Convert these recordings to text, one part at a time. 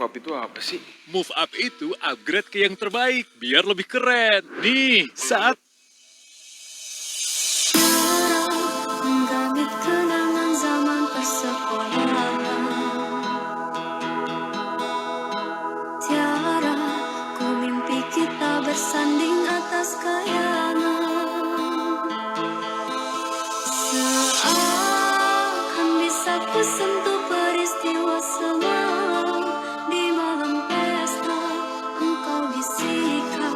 Move up itu apa sih? Move up itu upgrade ke yang terbaik, biar lebih keren. Nih, saat menggamit kenangan zaman persekolahan. Tiara, ku mimpi kita bersanding atas kayangan. Seakan bisa ku sentuh peristiwa semalam. Di malam pesta, engkau bisikan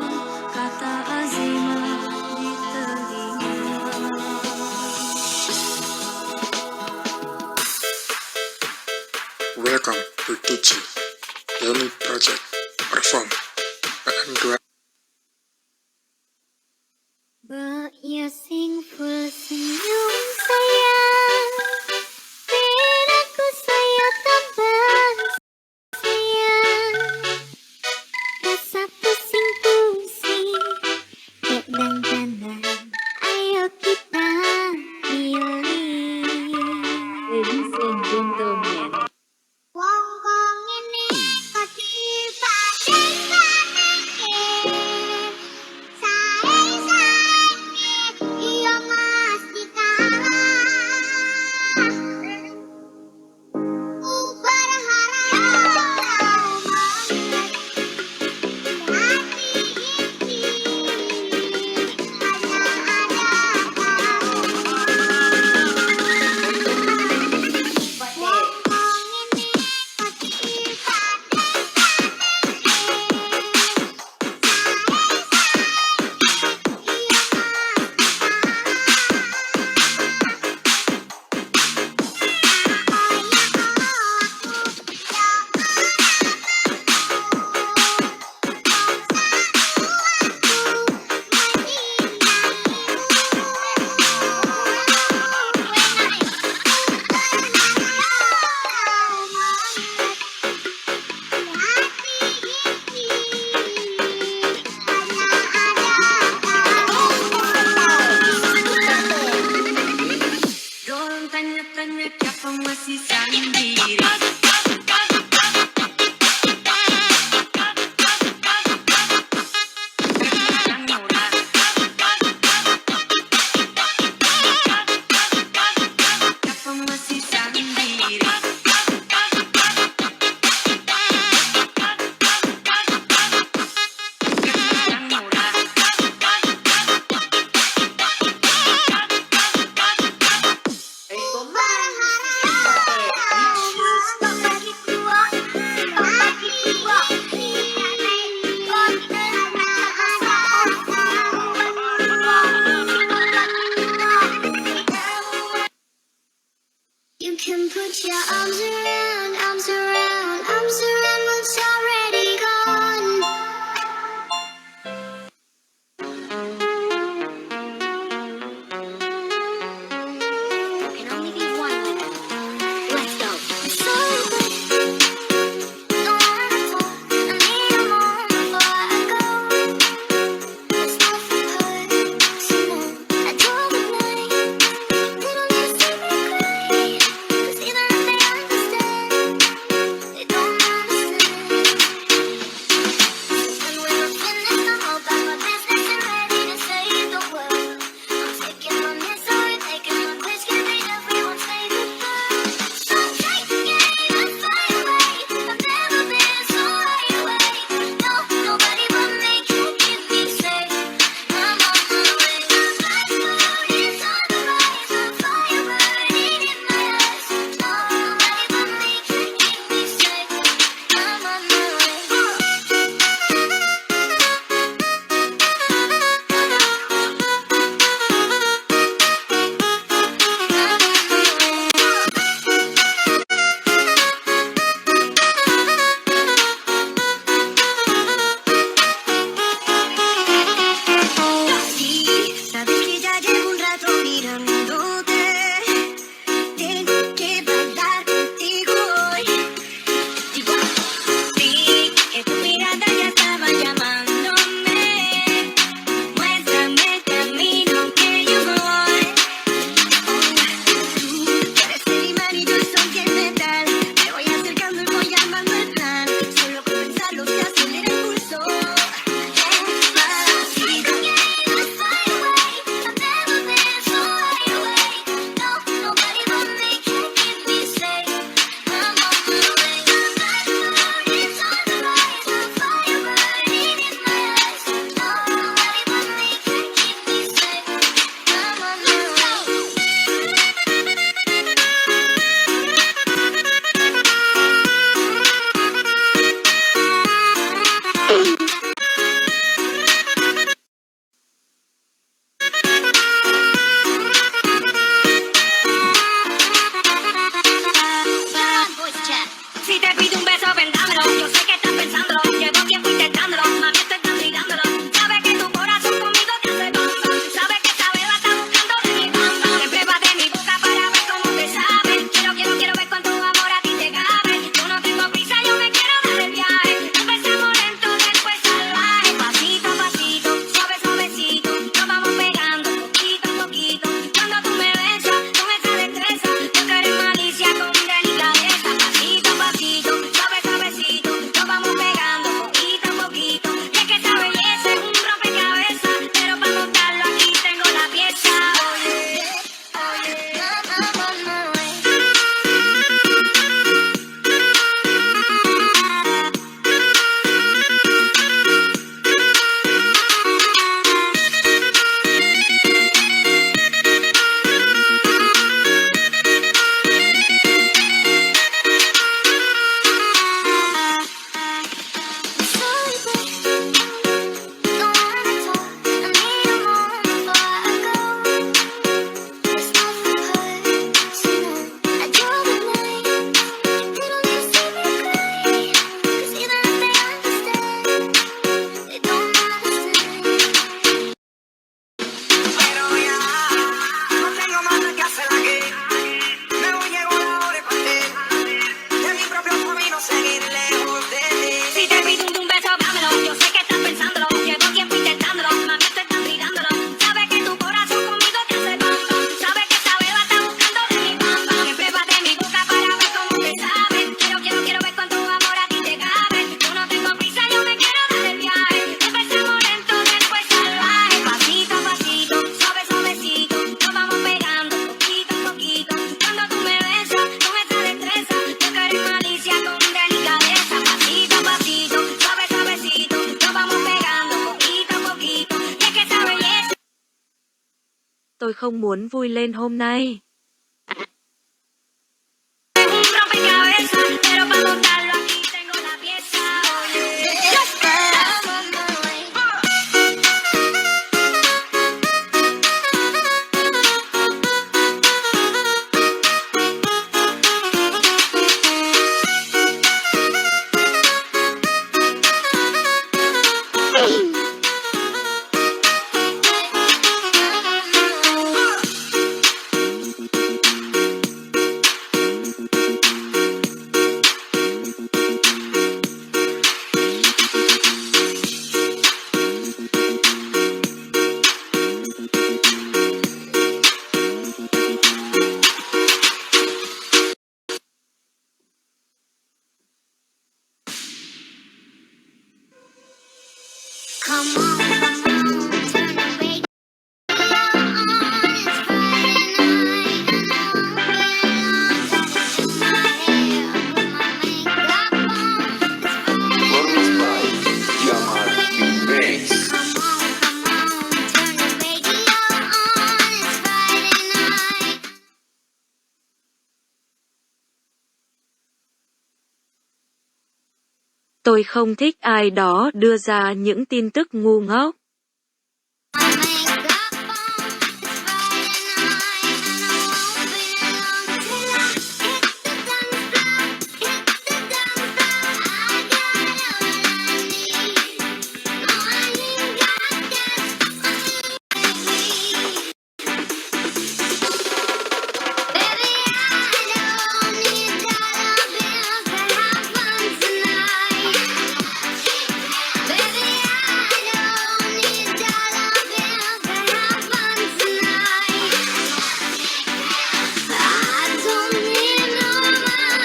kata azimah di telinga. Welcome to TG Yeni Project perform by Andra. Mbak ya sing full senyum sayang, biar aku saya tambah sayang. Rasa pusing-pusing, kayak dandanan, ayo kita milih. Ladies and gentlemen, Wong kong ini kadipaten kaneke. Sae-sae iya mesti kalah. Berharap hati ini hanya ada kamu. Wong kong ini kadipaten Don't tanya-tanya siapa masih sendiri. Siapa masih sendiri. You can put your arms around, arms around, arms around what's already gone. There can only be one winner. Let's go. Sorry, but don't wanna talk. I need a moment before I go. Let's not hurt someone. I drove at night. They don't need to see me cry. 'Cause either they understand không muốn vui lên hôm nay. Rompecabezas, pero para montarlo aquí tengo la pieza. I'm on my way. Come on, turn the radio on. It's Friday night and I won't be alone. Touch my hair, put my makeup on. It's Friday night and I won't be alone. Come on, turn the radio on. It's Friday night. Tôi không thích ai đó đưa ra những tin tức ngu ngốc. My makeup on. It's Friday night and I won't be alone till I hit the dance floor. Hit the dance floor. I got all I need. No, I ain't got that. Baby, I don't need dollar bills to have fun tonight. Baby, I don't need dollar bills to have fun tonight. I don't need no money,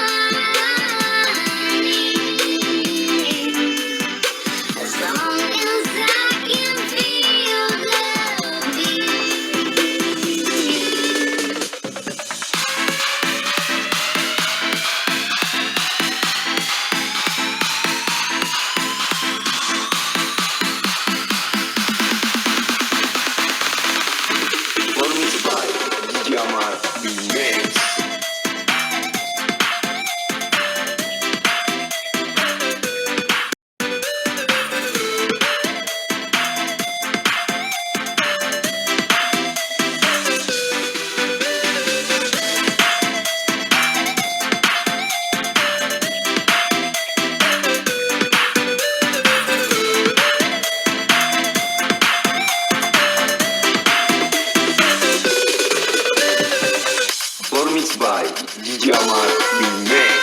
as long as I can feel the beat. Performance by DJ Amar Remix.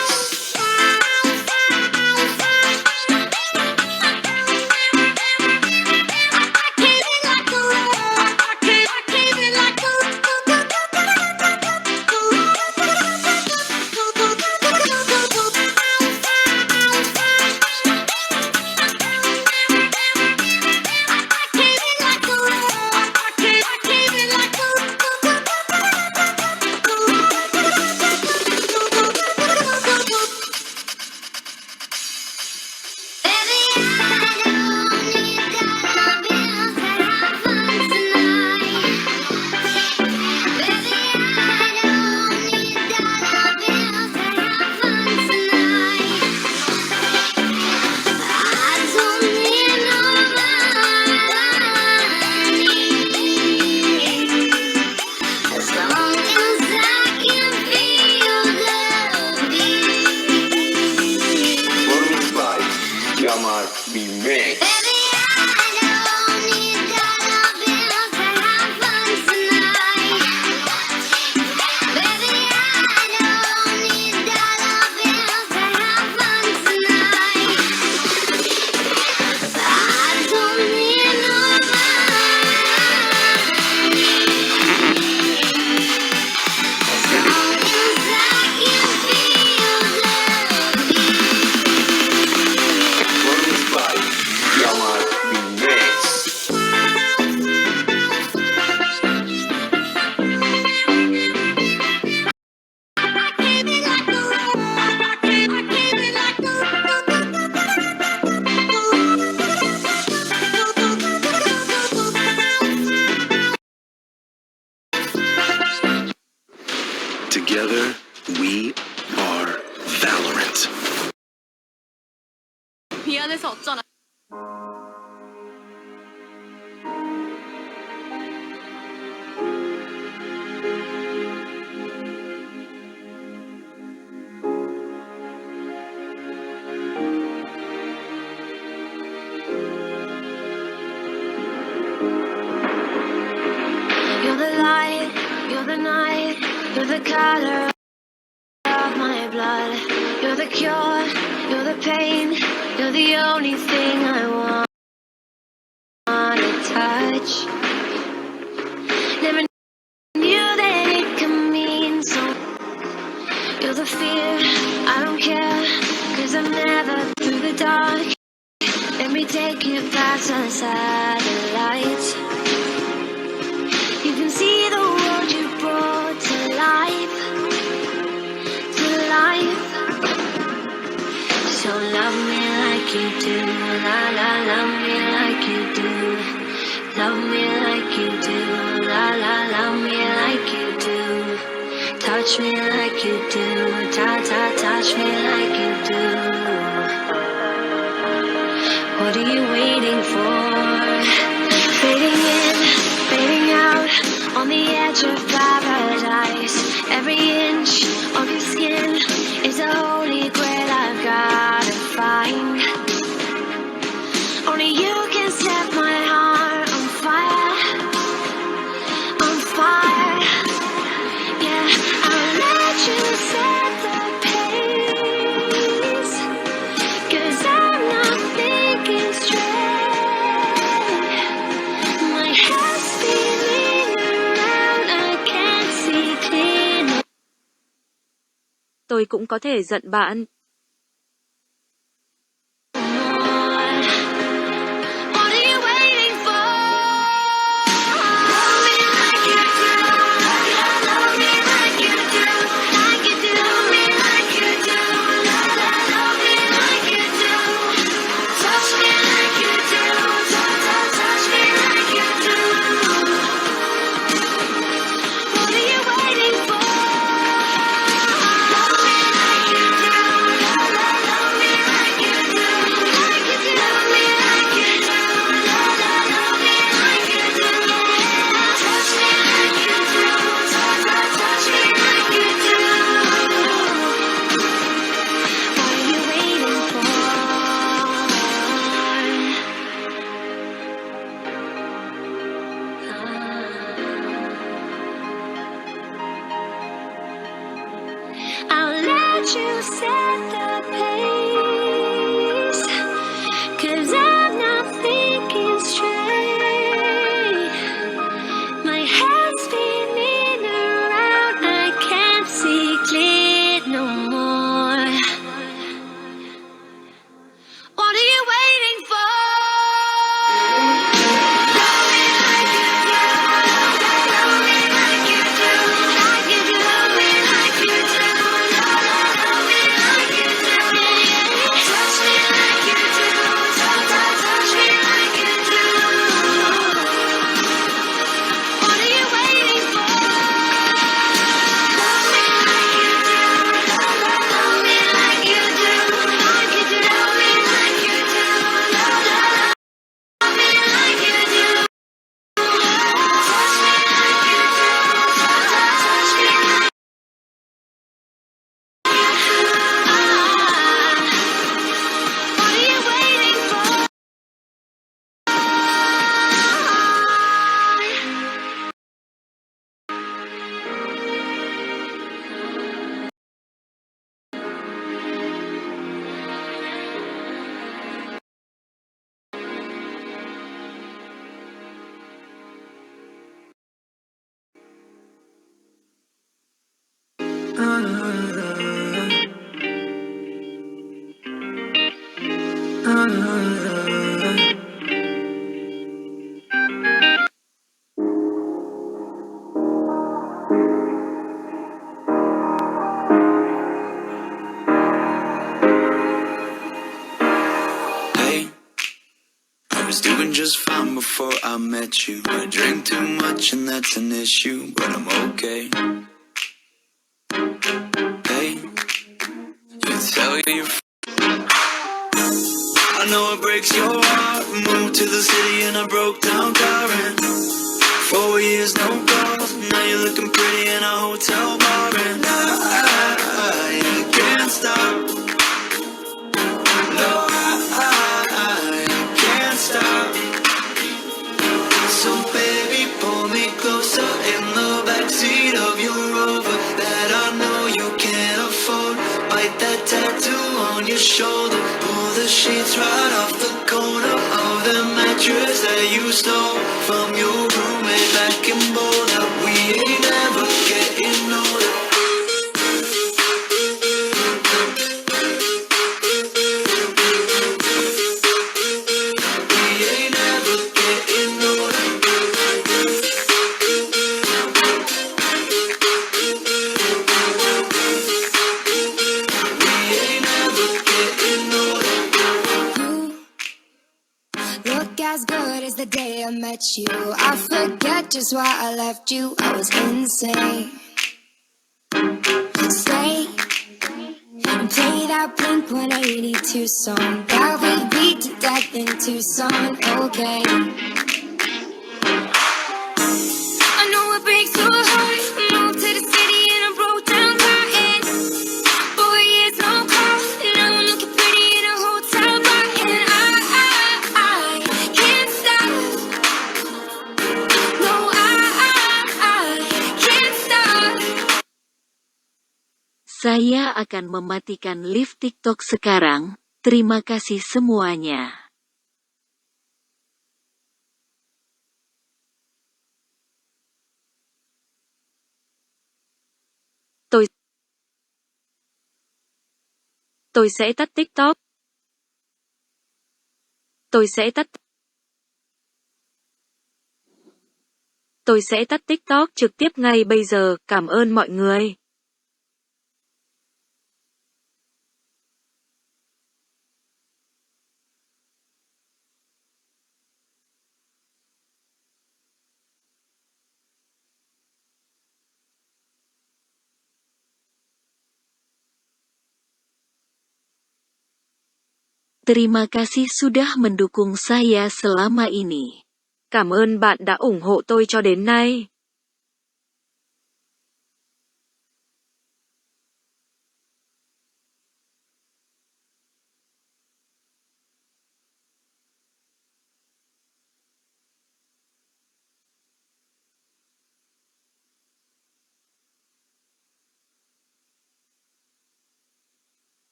Together, we are Valorant. 미안해서 어쩌나. You're the light, you're the night, you're the color of my blood. You're the cure, you're the pain, you're the only thing I wanna touch. Never knew that it could mean so. You're the fear, I don't care, 'cause I'm never through the dark. Let me take you past the satellites. You can see the world you brought to life, to life. So love me like you do, la la, love me like you do. Love me like you do, la la, love me like you do. Touch me like you do, ta ta, touch me like you do. What are you waiting for? Fading in, fading out, on the edge of paradise. Every inch of your skin is a holy grail I've gotta find. Only you can set my heart on fire, on fire. Yeah, I'll let you set the pace, 'cause I'm not thinking straight. My head's spinning around, I can't see clear. Tôi cũng có thể giận bạn. What are you waiting for? Love me like you do, love me like you do, like you do. Love me like you do, love me like you do. Touch me like you do, touch me like you do. What are you waiting for? Love me like you do, love me like you do, like you do. Love me like you do, love me like you do. Touch me like you do, touch me like you do. What are you waiting for? I'll let you set the pace, 'cause I'm not thinking straight. My head's spinning around, I can't see clear no more. What are you waiting for? Love me like you do, love me like you do, like you do. Love me like you do, love me like you do. Touch me like you do, touch me like you do. What are you waiting for? Love me like you do, love me like you do, like you do. Love me like you do, love me like you do. Touch me like you do, touch me like you do. What are you waiting for? was doing just fine before I met you. I drink too much and that's an issue, but I'm okay. way you. I know it breaks your heart. Moved to the city and I broke down crying. 4 years no calls. Now you're looking pretty in a hotel bar, and I can't stop. No, I can't stop. So baby, pull me closer in the backseat of your Rover that I know you can't afford. Bite that tattoo on your shoulder. Pull the sheets right off the corner of the mattress that you stole from your roommate back in Boulder. We ain't ever getting older. We ain't ever getting older. We ain't ever getting older. You look as good as the day I met you. I forget just why I left you. I was insane. Stay and play that Blink 182 song that we beat to death in Tucson. Okay. I know it breaks your heart. Moved to the city and I broke down crying. 4 years no call. Now I'm looking pretty in a hotel bar, and I can't stop. No, I can't stop. Saya akan mematikan live TikTok sekarang. Terima kasih semuanya. Tôi sẽ tắt TikTok. Tôi sẽ tắt TikTok trực tiếp ngay bây giờ. Cảm ơn mọi người. Terima kasih sudah mendukung saya selama ini. Cảm ơn bạn đã ủng hộ tôi cho đến nay.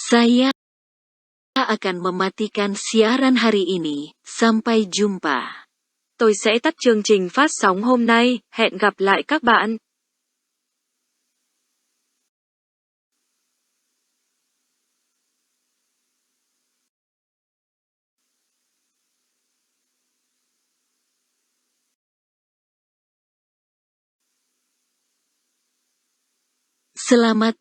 Saya akan mematikan siaran hari ini. Sampai jumpa. Tôi sẽ tắt chương trình phát sóng hôm nay. Hẹn gặp lại các bạn. Selamat